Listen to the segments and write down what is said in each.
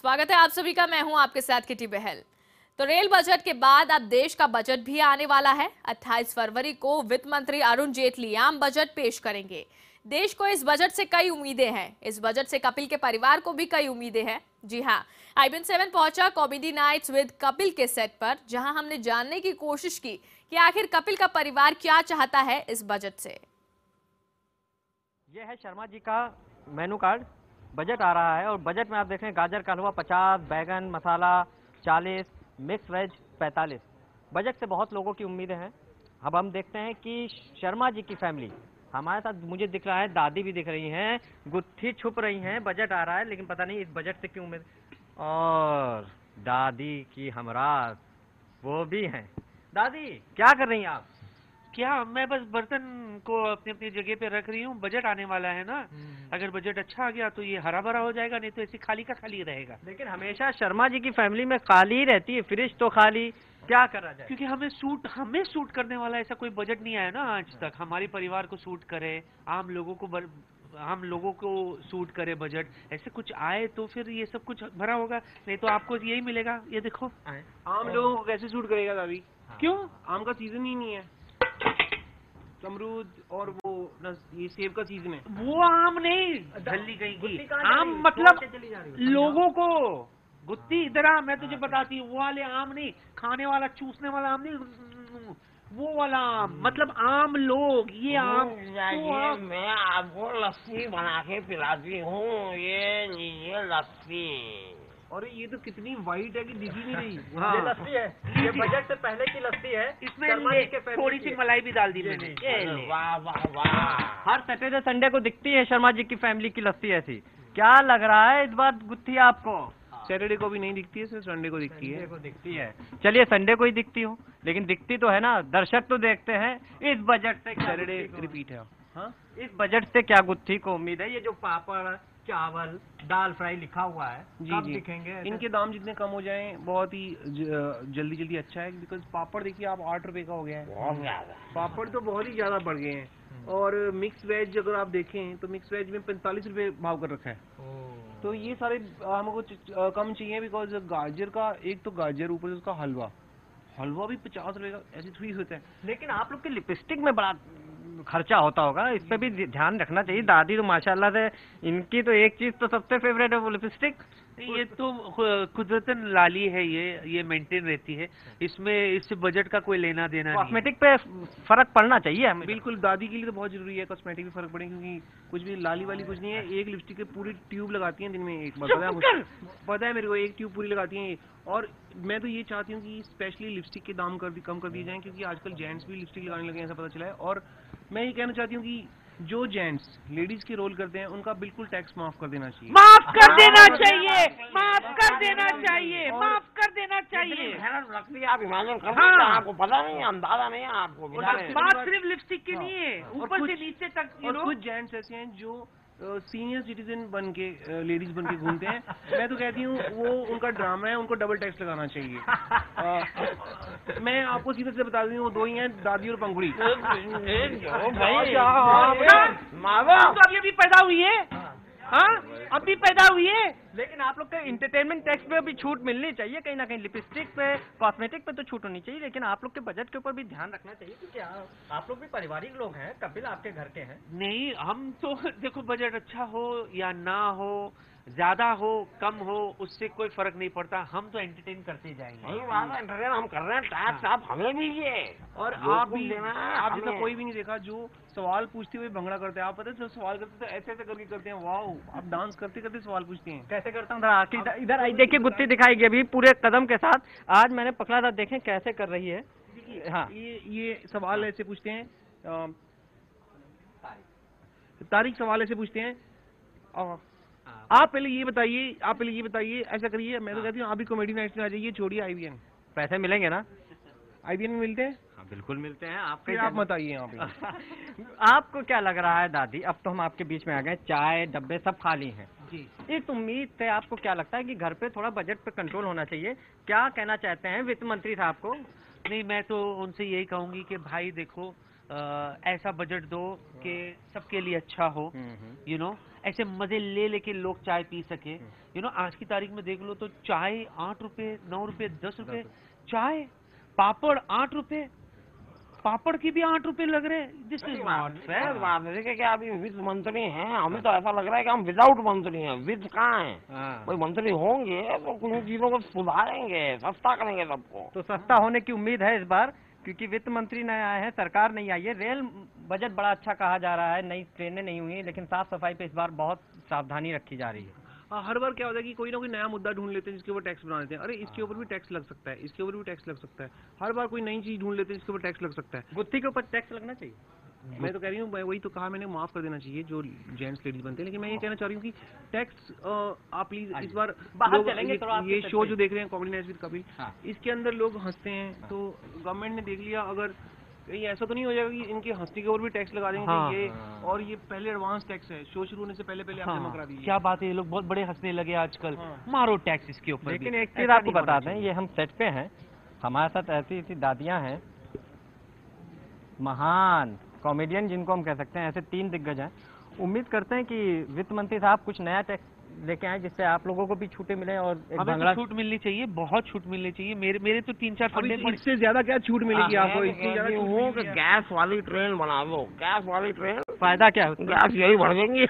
स्वागत है आप सभी का। मैं हूं आपके साथ किटी बहल। तो रेल बजट के बाद अब देश का बजट भी आने वाला है। 28 फरवरी को वित्त मंत्री अरुण जेटली आम बजट पेश करेंगे। देश को इस बजट से कई उम्मीदें हैं। इस बजट से कपिल के परिवार को भी कई उम्मीदें हैं। जी हां, IBN 7 पहुंचा कॉमेडी नाइट्स विद कपिल के सेट पर, जहां हमने जानने की कोशिश की कि आखिर कपिल का परिवार क्या चाहता है इस बजट से। ये है शर्मा जी का मेनू कार्ड। बजट आ रहा है और बजट में आप देख रहे हैं गाजर का हलवा 50, बैगन मसाला 40, मिक्स वेज 45। बजट से बहुत लोगों की उम्मीदें हैं। अब हम देखते हैं कि शर्मा जी की फैमिली हमारे साथ, मुझे दिख रहा है दादी भी दिख रही हैं, गुत्थी छुप रही हैं। बजट आ रहा है लेकिन पता नहीं इस बजट से क्यों उम्मीद। और दादी की हमराज वो भी हैं। दादी क्या कर रही हैं आप? क्या मैं बस बर्तन को अपनी अपनी जगह पे रख रही हूँ। बजट आने वाला है ना, अगर बजट अच्छा आ गया तो ये हरा भरा हो जाएगा, नहीं तो ऐसे खाली का खाली रहेगा। लेकिन हमेशा शर्मा जी की फैमिली में खाली ही रहती है, फ्रिज तो खाली, क्या करा जाए? क्योंकि हमें सूट करने वाला ऐसा कोई बजट नहीं आया ना आज तक। हमारे परिवार को सूट करे, आम लोगों को सूट करे बजट, ऐसे कुछ आए तो फिर ये सब कुछ भरा होगा, नहीं तो आपको यही मिलेगा। ये देखो आम लोगों को कैसे सूट करेगा दादी? क्यों? आम का सीजन ही नहीं है। अमरूद और वो ये सेब का सीजन है। वो आम नहीं, झल्ली गई की आम, मतलब लोगों को। गुत्ती इधर आ, मैं तुझे बताती हूँ। वो वाले आम नहीं, खाने वाला चूसने वाला आम नहीं, वो वाला आम, मतलब आम लोग। ये आम ये मैं आपको लस्सी बना के पिलाती हूँ, ये लीजिए लस्सी। और ये तो कितनी वाइट है कि दिख ही नहीं रही। ये लस्सी है, ये बजट से पहले की लस्सी है। इसमें थोड़ी सी मलाई भी डाल दी मैंने। वाह वाह वाह। हर सैटरडे संडे को दिखती है शर्मा जी की फैमिली की लस्सी ऐसी। क्या लग रहा है इस बार गुत्थी आपको? सैटरडे को भी नहीं दिखती है, सिर्फ संडे को दिखती है। दिखती है। चलिए संडे को ही दिखती हो, लेकिन दिखती तो है ना। दर्शक तो देखते हैं इस बजट से। सैटरडे रिपीट है। हाँ, इस बजट से क्या गुत्थी को उम्मीद है? ये जो पापड़ चावल दाल फ्राई लिखा हुआ है, कब दिखेंगे? इनके दाम जितने कम हो जाएं बहुत ही जल्दी जल्दी अच्छा है। बिकॉज पापड़ देखिए आप 8 रुपए का हो गया है। बहुत ज्यादा पापड़ तो बहुत ही ज्यादा बढ़ गए हैं। और मिक्स वेज अगर आप देखें तो मिक्स वेज में 45 रुपए भाव कर रखा है। तो ये सारे हमको कम चाहिए। बिकॉज गाजर का, एक तो गाजर, ऊपर से उसका हलवा भी 50 रुपए का ऐसे थोड़ी होता है। लेकिन आप लोग के लिपस्टिक में बड़ा खर्चा होता होगा, इस पे भी ध्यान रखना चाहिए। दादी तो माशाल्लाह से, इनकी तो एक चीज तो सबसे फेवरेट है, वो लिपस्टिक। ये तो कुदरतन लाली है, ये मेंटेन रहती है। इससे बजट का कोई लेना देना नहीं। कॉस्मेटिक पे फर्क पड़ना चाहिए हमें। बिल्कुल, दादी के लिए तो बहुत जरूरी है कॉस्मेटिक में फर्क पड़े, क्योंकि कुछ भी लाली वाली कुछ नहीं है। एक लिपस्टिक की पूरी ट्यूब लगाती हैं दिन में एक बार। पता है मेरे को, एक ट्यूब पूरी लगाती हैं। और मैं तो ये चाहती हूँ कि स्पेशली लिपस्टिक के दाम कम कर दिए जाएं, क्योंकि आजकल जेंट्स भी लिपस्टिक लगाने लगे हैं, ऐसा पता चला है। और मैं ये कहना चाहती हूँ कि जो जेंट्स लेडीज के रोल करते हैं उनका बिल्कुल टैक्स माफ कर देना चाहिए। माफ कर देना चाहिए, माफ कर देना चाहिए, माफ कर देना चाहिए। लकड़ी आप इमेजिन कर सकते हैं, आपको पता नहीं, अंदाजा नहीं है आपको। बात सिर्फ लिपस्टिक की नहीं है, ऊपर से नीचे तक। और कुछ जेंट्स ऐसे हैं जो सीनियर सिटीजन बन के, लेडीज बन के घूमते हैं। मैं तो कहती हूँ वो उनका ड्रामा है, उनको डबल टैक्स लगाना चाहिए। मैं आपको सीधे से बता दूँ, वो दो ही हैं, दादी और पंखुड़ी। तो अभी पैदा हुई है, हाँ अभी पैदा हुई है। लेकिन आप लोग के इंटरटेनमेंट टैक्स पे भी छूट मिलनी चाहिए कहीं ना कहीं। लिपस्टिक पे, कॉस्मेटिक पे तो छूट होनी चाहिए, लेकिन आप लोग के बजट के ऊपर भी ध्यान रखना चाहिए, क्योंकि आप लोग भी पारिवारिक लोग हैं। कपिल आपके घर के हैं। नहीं, हम तो देखो, बजट अच्छा हो या ना हो, ज्यादा हो कम हो, उससे कोई फर्क नहीं पड़ता। हम तो एंटरटेन करते जाएंगे। एंटरटेन हम कर रहे हैं, टैक्स आप हमें दीजिए। और आप जैसा कोई भी नहीं देखा जो सवाल पूछते हुए भंगड़ा करते हैं। आप पता है जब सवाल करते तो ऐसे करके करते हैं। वाह, आप डांस करते करते सवाल पूछते हैं। कैसे करता हूँ? इधर आई देखिए, गुत्ती दिखाएगी अभी पूरे कदम के साथ। आज मैंने पकड़ा था, देखें कैसे कर रही है। हाँ, ये सवाल ऐसे पूछते हैं, तारीख सवाल ऐसे पूछते हैं। आप पहले ये बताइए, ऐसा करिए। मैं तो कहती हूँ आप भी कॉमेडी नाइट्स में आ जाइए, छोड़िए IBN। पैसे मिलेंगे ना? IBN में मिलते हैं। हाँ बिल्कुल मिलते हैं। आप मत आइए यहाँ पे। आपको क्या लग रहा है दादी? अब तो हम आपके बीच में आ गए, चाय डब्बे सब खाली हैं जी। इस उम्मीद से आपको क्या लगता है कि घर पे थोड़ा बजट पे कंट्रोल होना चाहिए? क्या कहना चाहते हैं वित्त मंत्री साहब को? नहीं, मैं तो उनसे यही कहूंगी कि भाई देखो, ऐसा बजट दो कि सबके लिए अच्छा हो, यू नो। ऐसे मजे ले लेके लोग चाय पी सके। आज की तारीख में देख लो तो चाय 8 रुपए, 9 रुपए, 10 रुपए चाय, पापड़ 8 रुपए, पापड़ की भी 8 रुपए लग रहे हैं। This is not fair. बात है कि क्या अभी वित्त मंत्री हैं, हमें तो ऐसा लग रहा है कि हम विदाउट मंत्री हैं, वित्त कहाँ है। कोई मंत्री होंगे तो कुछ चीजों को सुधारेंगे, सस्ता करेंगे सबको। तो सस्ता होने की उम्मीद है इस बार, क्योंकि वित्त मंत्री नए आए हैं, सरकार नहीं आई है। रेल बजट बड़ा अच्छा कहा जा रहा है, नई ट्रेनें नहीं हुई, लेकिन साफ सफाई पे इस बार बहुत सावधानी रखी जा रही है। हर बार क्या होता है कि कोई ना कोई नया मुद्दा ढूंढ लेते हैं जिसके ऊपर टैक्स बना देते हैं। अरे इसके ऊपर भी टैक्स लग सकता है, इसके ऊपर भी टैक्स लग सकता है। हर बार कोई नई चीज ढूंढ लेते हैं जिसके ऊपर टैक्स लग सकता है। गुत्थी के ऊपर टैक्स लगना चाहिए। मैं तो कह रही हूँ, वही तो कहा मैंने, माफ कर देना चाहिए जो जेंट्स लेडीज बनते हैं। लेकिन मैं ये कहना चाह रही हूँ कि टैक्स आप प्लीज इस बार बाहर लोग चलेंगे थोड़ा ये शो जो देख रहे हैं कॉमेडी नाइट्स विद कपिल, हाँ। इसके अंदर लोग हंसते हैं, तो गवर्नमेंट ने देख लिया, अगर कहीं ऐसा तो नहीं हो जाएगा कि इनके हंसने के ऊपर भी टैक्स लगा देंगे। हाँ, ये और ये पहले एडवांस टैक्स है, शो शुरू होने से पहले आप जमा करा दीजिए। क्या बात है, ये लोग बहुत बड़े हंसने लगे आजकल। हाँ। मारो टैक्स इसके ऊपर। लेकिन एक चीज आपको बता दें, ये हम सेट पे हैं, हमारे साथ ऐसी ऐसी दादियां हैं, महान कॉमेडियन जिनको हम कह सकते हैं, ऐसे 3 दिग्गज हैं। उम्मीद करते हैं कि वित्त मंत्री साहब कुछ नया टैक्स लेके आए जिससे आप लोगों को भी छूटें मिले और एक हमें भंगड़ा तो छूट मिलनी चाहिए, बहुत छूट मिलनी चाहिए। मेरे तो 3-4 फंडे इससे ज्यादा क्या छूट मिलेगी आपको? मैं इससे ज्यादा कहती छूट हूँ कि मिलेगी? गैस वाली ट्रेन बना दो, गैस वाली ट्रेन, फायदा क्या है? गैस यही बढ़ देंगी।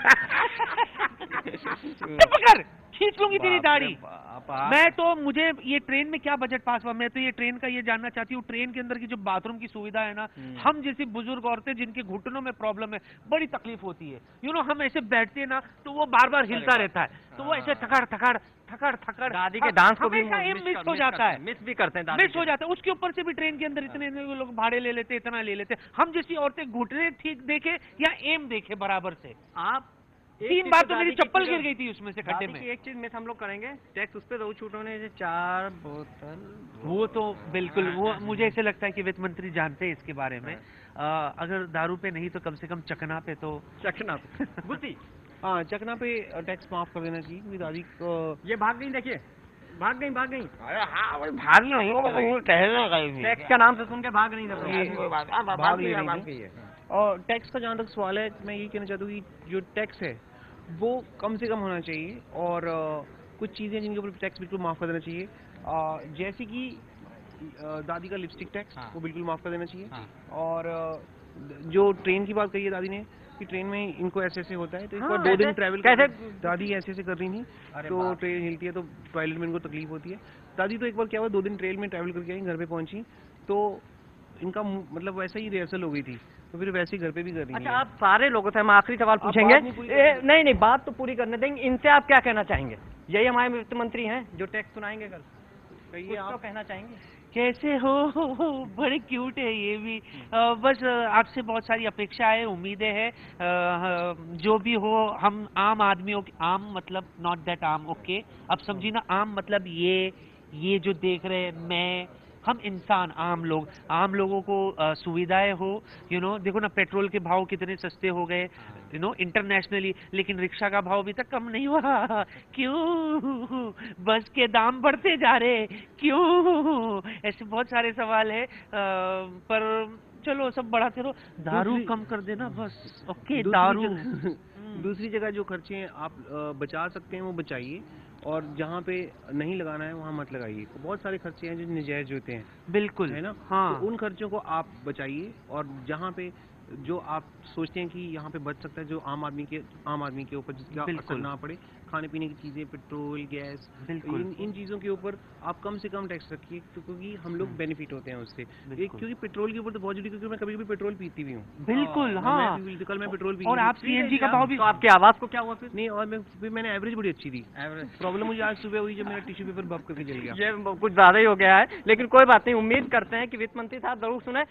पकड़ खींच लूंगी तेरी दाढ़ी। आप मैं तो, मुझे ये ट्रेन में क्या बजट पास हुआ, मैं तो ये ट्रेन का ये जानना चाहती हूँ। ट्रेन के अंदर की जो बाथरूम की सुविधा है ना, हम जैसी बुजुर्ग औरतें जिनके घुटनों में प्रॉब्लम है, बड़ी तकलीफ होती है। हम ऐसे बैठते हैं ना तो वो बार बार हिलता रहता है, तो वो ऐसे थकड़ थकड़ थकड़ थकड़ दादी के डांस को भी मिस हो जाता है, मिस भी करते हैं दादी मिस हो जाता है। उसके ऊपर से भी ट्रेन के अंदर इतने लोग भाड़े ले लेते, इतना ले लेते। हम जैसी औरतें घुटने ठीक देखे या एम देखे बराबर से। आप 3 बार तो मेरी चप्पल गिर गई थी उसमें से खड्डे में। एक चीज मिस हम लोग करेंगे, टैक्स उस पे दो छूट होने, 4 बोतल। वो तो बिल्कुल, वो मुझे ऐसे लगता है कि वित्त मंत्री जानते हैं इसके बारे में। अगर दारू पे नहीं तो कम से कम चकना पे तो। चखना गुत्ती। हाँ, चकना पे टैक्स माफ कर देना चाहिए, क्योंकि दादी को ये भाग गई, देखिए भाग गई। अरे हाँ भाई, भारी नहीं हो, मैं यूँ टहलने गई थी। टैक्स का नाम से सुन के भाग नहीं कोई बात नहीं, भाग भाग ले गई, रही भाग थी। गई है। और टैक्स का जहाँ तक सवाल है, मैं ये कहना चाहता हूँ कि जो टैक्स है वो कम से कम होना चाहिए, और कुछ चीज़ें जिनके ऊपर टैक्स बिल्कुल माफ़ कर देना चाहिए, जैसे कि दादी का लिपस्टिक टैक्स, वो बिल्कुल माफ़ कर देना चाहिए। और जो ट्रेन की बात कही है दादी ने कि ट्रेन में इनको ऐसे ऐसे होता है, तो इनको 2 दिन ट्रैवल कैसे दादी ऐसे ऐसे कर रही थी, तो ट्रेन हिलती है तो टॉयलेट में इनको तकलीफ होती है। दादी तो एक बार क्या हुआ, 2 दिन ट्रेन में ट्रैवल करके आई, घर पे पहुंची तो इनका मतलब वैसा ही रिहर्सल हो गई थी, तो फिर वैसे ही घर पे भी कर रही अच्छा, है। आप सारे लोगों से हम आखिरी सवाल पूछेंगे। नहीं, बात तो पूरी करने देंगे। इनसे आप क्या कहना चाहेंगे? यही हमारे वित्त मंत्री हैं जो टैक्स सुनाएंगे कल, कहिए आप आप। कहना चाहेंगे? कैसे हो? बड़े क्यूट है ये भी। बस आपसे बहुत सारी अपेक्षाएं, उम्मीदें हैं। जो भी हो, हम आम आदमियों की, आम मतलब नॉट दैट आम, ओके, अब समझी ना, आम मतलब ये जो देख रहे हैं, मैं, हम इंसान, आम लोगों को सुविधाएं हो। देखो ना, पेट्रोल के भाव कितने सस्ते हो गए, इंटरनेशनली, लेकिन रिक्शा का भाव अभी तक कम नहीं हुआ। क्यों? बस के दाम बढ़ते जा रहे, क्यों? ऐसे बहुत सारे सवाल है, पर चलो सब बढ़ाते रहो, दारू कम कर देना बस। ओके, दारू। दूसरी जगह जो खर्चे हैं आप बचा सकते हैं वो बचाइए, और जहाँ पे नहीं लगाना है वहाँ मत लगाइए। बहुत सारे खर्चे हैं जो नजायज होते हैं, बिल्कुल है ना? हाँ। तो उन खर्चों को आप बचाइए, और जहाँ पे जो आप सोचते हैं कि यहाँ पे बच सकता है, जो आम आदमी के ऊपर जिसका असर ना पड़े, खाने पीने की चीजें, पेट्रोल, गैस, बिल्कुल। इन चीजों के ऊपर आप कम से कम टैक्स रखिए, क्योंकि हम लोग बेनिफिट होते हैं उससे। क्योंकि पेट्रोल के ऊपर तो बहुत जरूरी, क्योंकि मैं कभी कभी पेट्रोल पीती भी हूँ। बिल्कुल हाँ। कल मैं पेट्रोल पी, और आप सीएनजी का भाव भी, तो आपकी आवाज को क्या हुआ फिर? नहीं, और फिर मैंने एवरेज बड़ी अच्छी थी। प्रॉब्लम मुझे आज सुबह हुई जब मेरा टिश्यू पेपर बफ करके जल गया। ये कुछ ज्यादा ही हो गया है, लेकिन कोई बात नहीं, उम्मीद करते हैं कि वित्त मंत्री साहब जरूर सुने।